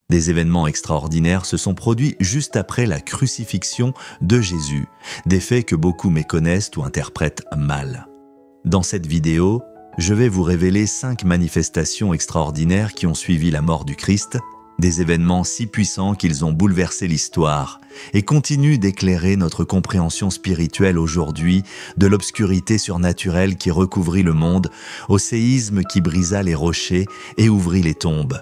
Des événements extraordinaires se sont produits juste après la crucifixion de Jésus, des faits que beaucoup méconnaissent ou interprètent mal. Dans cette vidéo, je vais vous révéler 5 manifestations extraordinaires qui ont suivi la mort du Christ, des événements si puissants qu'ils ont bouleversé l'histoire et continuent d'éclairer notre compréhension spirituelle aujourd'hui de l'obscurité surnaturelle qui recouvrit le monde, au séisme qui brisa les rochers et ouvrit les tombes.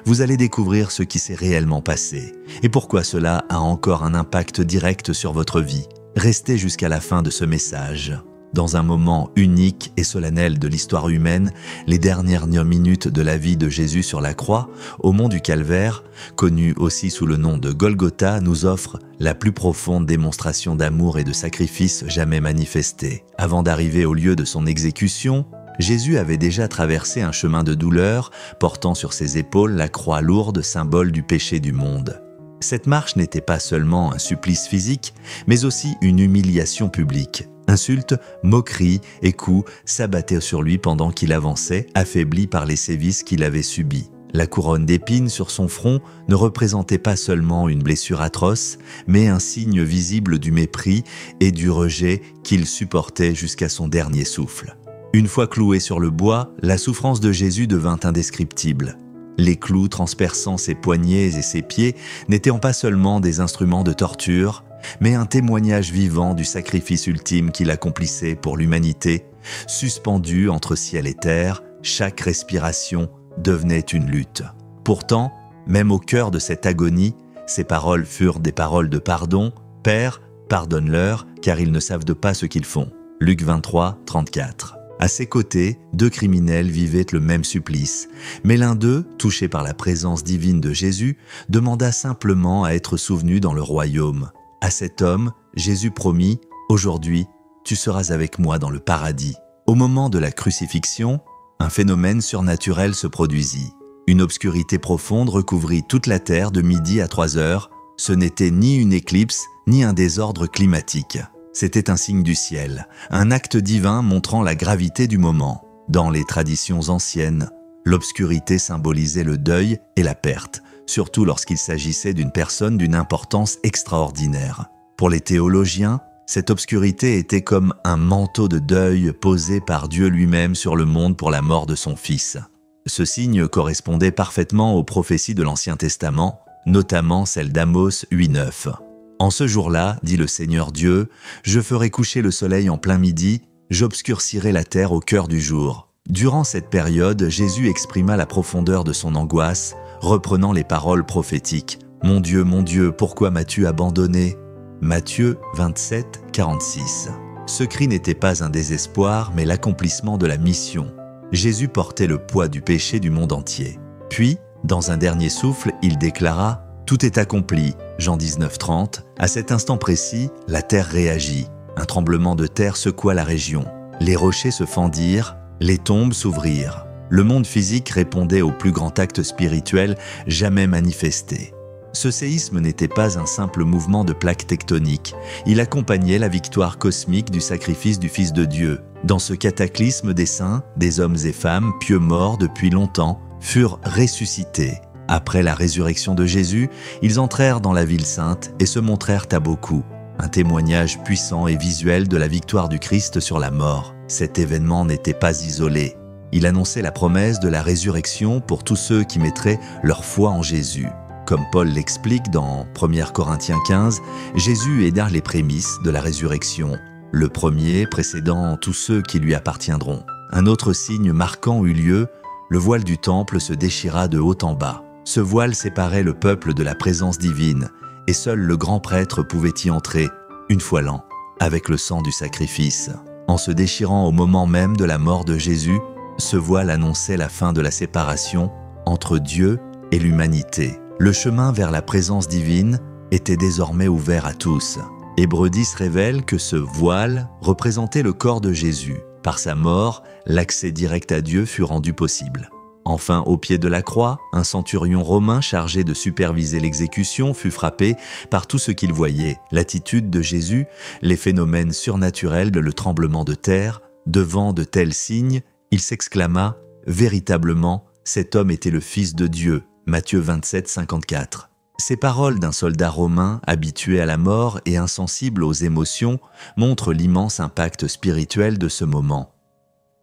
Vous allez découvrir ce qui s'est réellement passé et pourquoi cela a encore un impact direct sur votre vie. Restez jusqu'à la fin de ce message. Dans un moment unique et solennel de l'histoire humaine, les dernières minutes de la vie de Jésus sur la croix, au mont du Calvaire, connu aussi sous le nom de Golgotha, nous offrent la plus profonde démonstration d'amour et de sacrifice jamais manifestée. Avant d'arriver au lieu de son exécution, Jésus avait déjà traversé un chemin de douleur, portant sur ses épaules la croix lourde, symbole du péché du monde. Cette marche n'était pas seulement un supplice physique, mais aussi une humiliation publique. Insultes, moqueries et coups s'abattaient sur lui pendant qu'il avançait, affaibli par les sévices qu'il avait subis. La couronne d'épines sur son front ne représentait pas seulement une blessure atroce, mais un signe visible du mépris et du rejet qu'il supportait jusqu'à son dernier souffle. Une fois cloué sur le bois, la souffrance de Jésus devint indescriptible. Les clous transperçant ses poignets et ses pieds n'étaient pas seulement des instruments de torture, mais un témoignage vivant du sacrifice ultime qu'il accomplissait pour l'humanité. Suspendu entre ciel et terre, chaque respiration devenait une lutte. Pourtant, même au cœur de cette agonie, ses paroles furent des paroles de pardon. « Père, pardonne-leur, car ils ne savent pas ce qu'ils font. » Luc 23, 34. À ses côtés, 2 criminels vivaient le même supplice, mais l'un d'eux, touché par la présence divine de Jésus, demanda simplement à être souvenu dans le royaume. À cet homme, Jésus promit « Aujourd'hui, tu seras avec moi dans le paradis ». Au moment de la crucifixion, un phénomène surnaturel se produisit. Une obscurité profonde recouvrit toute la terre de midi à 3 heures. Ce n'était ni une éclipse, ni un désordre climatique. C'était un signe du ciel, un acte divin montrant la gravité du moment. Dans les traditions anciennes, l'obscurité symbolisait le deuil et la perte, surtout lorsqu'il s'agissait d'une personne d'une importance extraordinaire. Pour les théologiens, cette obscurité était comme un manteau de deuil posé par Dieu lui-même sur le monde pour la mort de son Fils. Ce signe correspondait parfaitement aux prophéties de l'Ancien Testament, notamment celle d'Amos 8:9. « En ce jour-là, dit le Seigneur Dieu, je ferai coucher le soleil en plein midi, j'obscurcirai la terre au cœur du jour. » Durant cette période, Jésus exprima la profondeur de son angoisse, reprenant les paroles prophétiques. « Mon Dieu, pourquoi m'as-tu abandonné ?» Matthieu 27, 46. Ce cri n'était pas un désespoir, mais l'accomplissement de la mission. Jésus portait le poids du péché du monde entier. Puis, dans un dernier souffle, il déclara « Tout est accompli ». Jean 19, 30. À cet instant précis, la terre réagit. Un tremblement de terre secoua la région. Les rochers se fendirent, les tombes s'ouvrirent. Le monde physique répondait au plus grand acte spirituel jamais manifesté. Ce séisme n'était pas un simple mouvement de plaques tectoniques. Il accompagnait la victoire cosmique du sacrifice du Fils de Dieu. Dans ce cataclysme, des saints, des hommes et femmes, pieux morts depuis longtemps, furent ressuscités. Après la résurrection de Jésus, ils entrèrent dans la ville sainte et se montrèrent à beaucoup. Un témoignage puissant et visuel de la victoire du Christ sur la mort. Cet événement n'était pas isolé. Il annonçait la promesse de la résurrection pour tous ceux qui mettraient leur foi en Jésus. Comme Paul l'explique dans 1 Corinthiens 15, Jésus est dans les prémices de la résurrection, le premier précédant tous ceux qui lui appartiendront. Un autre signe marquant eut lieu, le voile du temple se déchira de haut en bas. Ce voile séparait le peuple de la présence divine, et seul le grand prêtre pouvait y entrer, une fois l'an, avec le sang du sacrifice. En se déchirant au moment même de la mort de Jésus, ce voile annonçait la fin de la séparation entre Dieu et l'humanité. Le chemin vers la présence divine était désormais ouvert à tous. Hébreux 10 révèle que ce voile représentait le corps de Jésus. Par sa mort, l'accès direct à Dieu fut rendu possible. Enfin, au pied de la croix, un centurion romain chargé de superviser l'exécution fut frappé par tout ce qu'il voyait, l'attitude de Jésus, les phénomènes surnaturels, le tremblement de terre. Devant de tels signes, il s'exclama « Véritablement, cet homme était le Fils de Dieu ». Matthieu 27, 54. Ces paroles d'un soldat romain habitué à la mort et insensible aux émotions montrent l'immense impact spirituel de ce moment.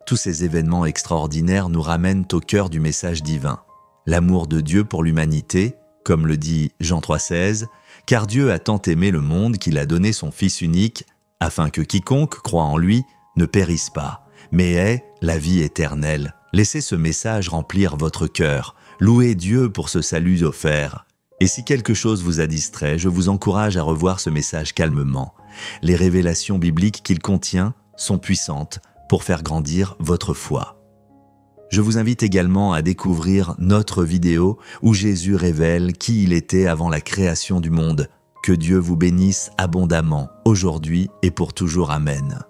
Tous ces événements extraordinaires nous ramènent au cœur du message divin. L'amour de Dieu pour l'humanité, comme le dit Jean 3,16, « Car Dieu a tant aimé le monde qu'il a donné son Fils unique, afin que quiconque croit en lui ne périsse pas, mais ait la vie éternelle. » Laissez ce message remplir votre cœur. Louez Dieu pour ce salut offert. Et si quelque chose vous a distrait, je vous encourage à revoir ce message calmement. Les révélations bibliques qu'il contient sont puissantes pour faire grandir votre foi. Je vous invite également à découvrir notre vidéo où Jésus révèle qui il était avant la création du monde. Que Dieu vous bénisse abondamment, aujourd'hui et pour toujours. Amen.